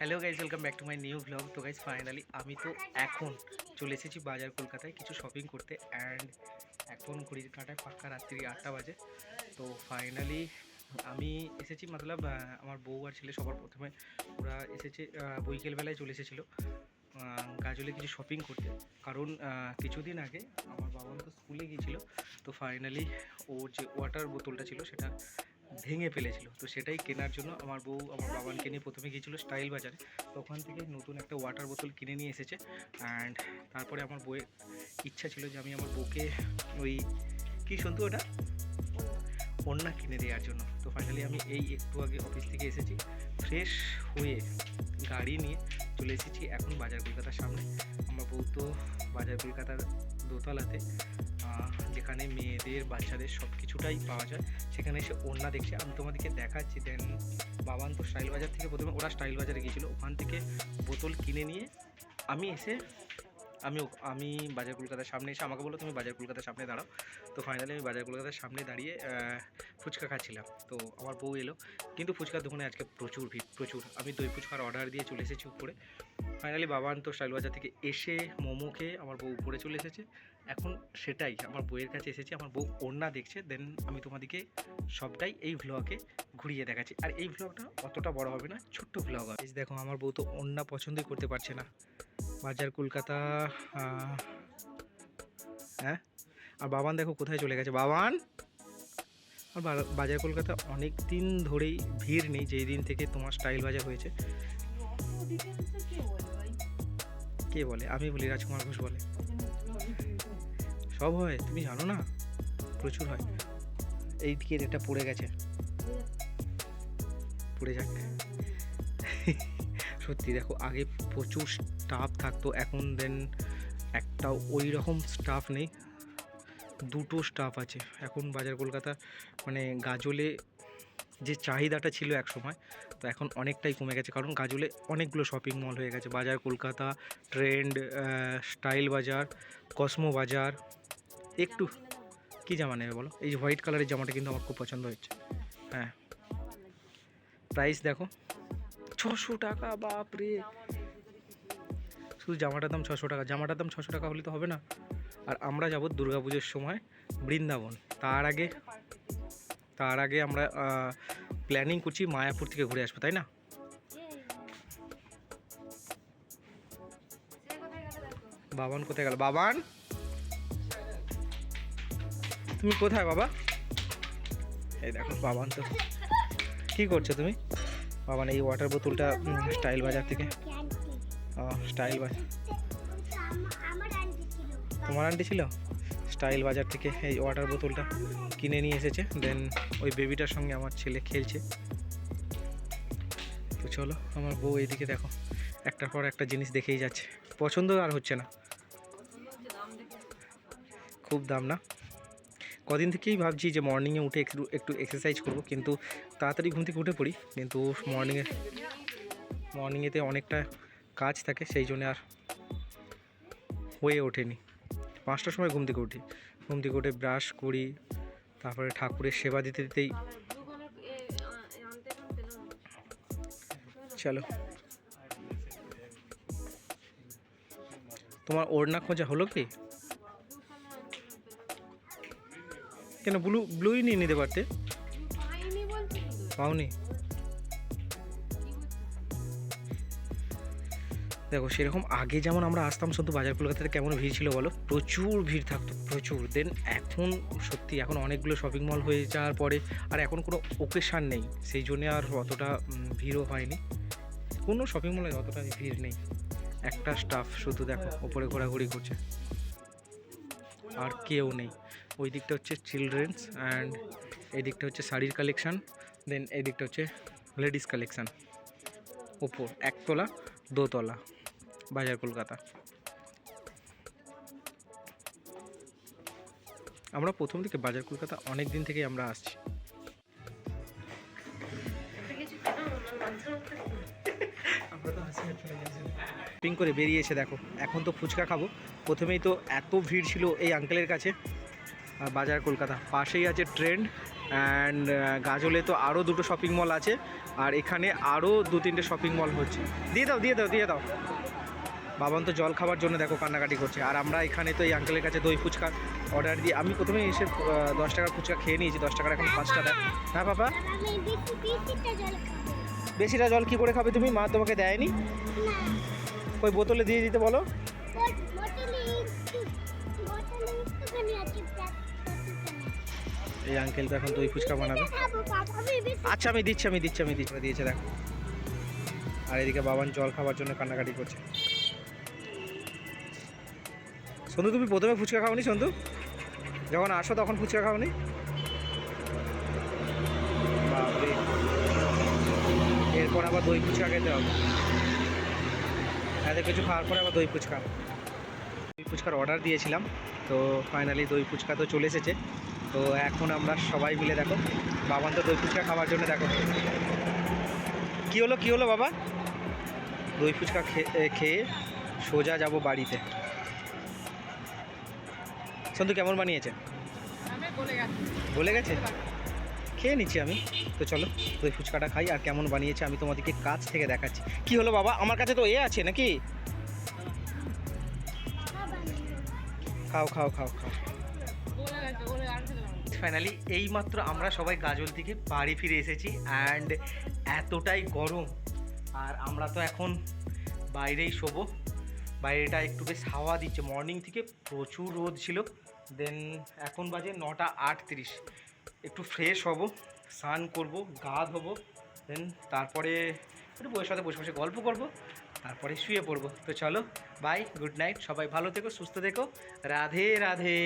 Hello guys, welcome back to my new blog. তো guys finally আমি তো এখন চলে এসেছি বাজার কলকাতায় কিছু শপিং করতে। অ্যান্ড এখন ঘড়ির কাঁটায় পাক্কা রাত্রি 8টা বাজে। তো ফাইনালি আমি এসেছি, মতলব আমার বউ আর ছেলে সবার প্রথমে ওরা এসেছে বিকেলবেলায় চলে এসেছিলো গাজলে কিছু শপিং করতে। কারণ কিছুদিন আগে আমার বাবা তো স্কুলে গিয়েছিলো, তো ফাইনালি ওর যে ওয়াটার বোতলটা ছিল সেটা ভেঙে ফেলেছিল। তো সেটাই কেনার জন্য আমার বউ আমার বাবানকে নিয়ে প্রথমে গিয়েছিলো স্টাইল বাজারে। তো ওখান থেকে নতুন একটা ওয়াটার বোতল কিনে নিয়ে এসেছে। অ্যান্ড তারপরে আমার বউয়ের ইচ্ছা ছিল যে আমি আমার বউকে ওই কী শুনতো ওটা ওড়না কিনে দেওয়ার জন্য। তো ফাইনালি আমি এই একটু আগে অফিস থেকে এসেছি, ফ্রেশ হয়ে গাড়ি নিয়ে চলে এসেছি এখন বাজার কলকাতার সামনে। আমার বউ তো বাজার কলকাতার দোতলাতে, যেখানে মেয়েদের বাচ্চাদের সব কিছুটাই পাওয়া যায়, সেখানে এসে ওড়না দেখছি। আমি তোমাদেরকে দেখাচ্ছি। দেন বাবান তো স্টাইল বাজার থেকে প্রথমে ওরা স্টাইল বাজারে গিয়েছিলো, ওখান থেকে বোতল কিনে নিয়ে আমি এসে আমি বাজার কলকাতার সামনে এসে আমাকে বললো তুমি বাজার কলকাতার সামনে দাঁড়াও। তো ফাইনালি আমি বাজার কলকাতার সামনে দাঁড়িয়ে ফুচকা খাচ্ছিলাম। তো আমার বউ এলো, কিন্তু ফুচকার দোকানে আজকে প্রচুর ভিড়, প্রচুর। আমি দই ফুচকার অর্ডার দিয়ে চলে এসেছি উপরে। ফাইনালি বাবান তো স্টাইল বাজার থেকে এসে মোমো খেয়ে আমার বউ উপরে চলে এসেছে। এখন সেটাই আমার বউয়ের কাছে এসেছি, আমার বউ ওড়না দেখছে। দেন আমি তোমাদেরকে সবটাই এই ভ্লগে ঘুরিয়ে দেখাচ্ছি। আর এই ভ্লগটা অতটা বড় হবে না, ছোট্ট ভ্লগ হবে। দেখো আমার বউ তো ওড়না পছন্দই করতে পারছে না। বাজার কলকাতা, হ্যাঁ। আর বাবান দেখো কোথায় চলে গেছে বাবান। আর বাজার কলকাতা অনেক দিন ধরেই ভিড় নেই, যেই দিন থেকে তোমার স্টাইল বাজার হয়েছে। কে বলে? আমি বলি, রাজকুমার ঘোষ বলে। সব হয়, তুমি জানো না, প্রচুর হয়। এই দিকে এটা পড়ে গেছে, পড়ে যাক। সত্যি দেখো, আগে প্রচুর স্টাফ থাকতো, এখন দেন একটা ওই রকম স্টাফ নেই, দুটো স্টাফ আছে এখন বাজার কলকাতা। মানে গাজলে যে চাহিদাটা ছিল এক সময়, তো এখন অনেকটাই কমে গেছে। কারণ গাজলে অনেকগুলো শপিং মল হয়ে গেছে, বাজার কলকাতা, ট্রেন্ড, স্টাইল বাজার, কসমো বাজার। একটু কী জামা নেবে বলো? এই যে হোয়াইট কালারের জামাটা কিন্তু আমার খুব পছন্দ হচ্ছে। হ্যাঁ, প্রাইস দেখো 600 টাকা, বাপরে। শুধু জামাটার দাম 600 টাকা। জামাটার দাম 600 টাকা হলে তো হবে না। আর আমরা যাব দুর্গাপুজোর সময় বৃন্দাবন। তার আগে আমরা প্ল্যানিং করছি মায়াপুর থেকে ঘুরে আসবো, তাই না? বাবান কোথায় গেল? বাবান, তুমি কোথায় বাবা? এই দেখো বাবান তো, কি করছো তুমি? বাবান এই ওয়াটার বোতলটা স্টাইল বাজার থেকে, স্টাইল বাজার তোমার আন্টি ছিল, স্টাইল বাজার থেকে এই ওয়াটার বোতলটা কিনে নিয়ে এসেছে। দেন ওই বেবিটার সঙ্গে আমার ছেলে খেলছে। তো চলো, আমার বউ এইদিকে দেখো একটার পর একটা জিনিস দেখেই যাচ্ছে, পছন্দ আর হচ্ছে না। খুব দাম না? কদিন থেকেই ভাবছি যে মর্নিংয়ে উঠে একটু এক্সারসাইজ করব, কিন্তু তাড়াতাড়ি ঘুম থেকে উঠে পড়ি, কিন্তু মর্নিংয়েতে অনেকটা কাজ থাকে, সেই জন্য আর হয়ে ওঠেনি। 5টার সময় ঘুম থেকে উঠি, ঘুম থেকে উঠে ব্রাশ করি, তারপরে ঠাকুরের সেবা দিতে দিতেই। চলো, তোমার ওড়না খোঁজা হলো কি? কেন ব্লুই নিয়ে নিতে পারতে? পাওনি? দেখো সেরকম আগে যেমন আমরা আসতাম, শুধু বাজার কলকাতাতে কেমন ভিড় ছিল বলো, প্রচুর ভিড় থাকতো, প্রচুর। দেন এখন সত্যি এখন অনেকগুলো শপিং মল হয়ে যাওয়ার পরে আর এখন কোনো ওকেশান নেই, সেই জন্যে আর অতটা ভিড়ও হয়নি। কোনো শপিং মলে অতটা ভিড় নেই, একটা স্টাফ শুধু দেখো ওপরে ঘোরাঘুরি করছে, আর কেউ নেই। ওই দিকটা হচ্ছে চিলড্রেন্স, অ্যান্ড এই দিকটা হচ্ছে শাড়ির কালেকশান, দেন এই দিকটা হচ্ছে লেডিস কালেকশান। ওপর একতলা দোতলা বাজার কলকাতা। আমরা প্রথম দিকে বাজার কলকাতা অনেক দিন থেকে আমরা আসছি। পিং করে বেরিয়েছে দেখো, এখন তো ফুচকা খাবো। প্রথমেই তো এত ভিড় ছিল এই আঙ্কেলের কাছে। বাজার কলকাতা পাশেই আছে ট্রেন্ড, অ্যান্ড গাজলে তো আরও দুটো শপিং মল আছে, আর এখানে আরও 2-3টে শপিং মল হচ্ছে। দিয়ে দাও দিয়ে দাও দিয়ে দাও। বাবান তো জল খাবার জন্য দেখো কান্নাকাটি করছে, আর আমরা এখানে তো এই আঙ্কেলের কাছে দই ফুচকা অর্ডার দিয়ে, আমি প্রথমে এসে 10 টাকার ফুচকা খেয়ে নিয়েছি, 10 টাকার এখন 5 টাকা। হ্যাঁ বাবা, বেশিটা জল কি করে খাবে তুমি? মা তোমাকে দেয়নি? ওই বোতলে দিয়ে দিতে বলো। এই আঙ্কেল তো এখন দই ফুচকা বানাবে। আচ্ছা আমি দিচ্ছি দিয়েছে দেখো। আর এদিকে বাবান জল খাবার জন্য কান্নাকাটি করছে। সন্ধু তুমি প্রথমে ফুচকা খাওনি? সন্ধু যখন আসো তখন ফুচকা খাওনি? বাপরে, এরপর আবার দই ফুচকা খেতে হবে। এত কিছু খাওয়ার পরে আবার দই ফুচকার অর্ডার দিয়েছিলাম, তো ফাইনালি দই ফুচকা তো চলে এসেছে। তো এখন আমরা সবাই মিলে দেখো, বাবান তো দই ফুচকা খাওয়ার জন্য দেখো কী হলো বাবা, দই ফুচকা খেয়ে সোজা যাব বাড়িতে। সন্ধু কেমন বানিয়েছে? বলে গেছে? খেয়ে নিচ্ছি আমি। তো চলো দই ফুচকাটা খাই, আর কেমন বানিয়েছে আমি তোমাদেরকে কাছ থেকে দেখাচ্ছি। কি হলো বাবা, আমার কাছে তো আছে নাকি? খাও খাও খাও খাও। ফাইনালি এইমাত্র আমরা সবাই গাজল থেকে বাড়ি ফিরে এসেছি, অ্যান্ড এতটাই গরম, আর আমরা তো এখন বাইরেই শোবো। বাইরেটা একটু বেশ হাওয়া দিচ্ছে, মর্নিং থেকে প্রচুর রোদ ছিল। দেন এখন বাজে 9:38, একটু ফ্রেশ হব, স্নান করব, গা ধোবো, দেন তারপরে একটু বইয়ের সাথে বসে বসে গল্প করব, তারপরে শুয়ে পড়বো। তো চলো বাই, গুড নাইট, সবাই ভালো থেকো, সুস্থ থেকো, রাধে রাধে।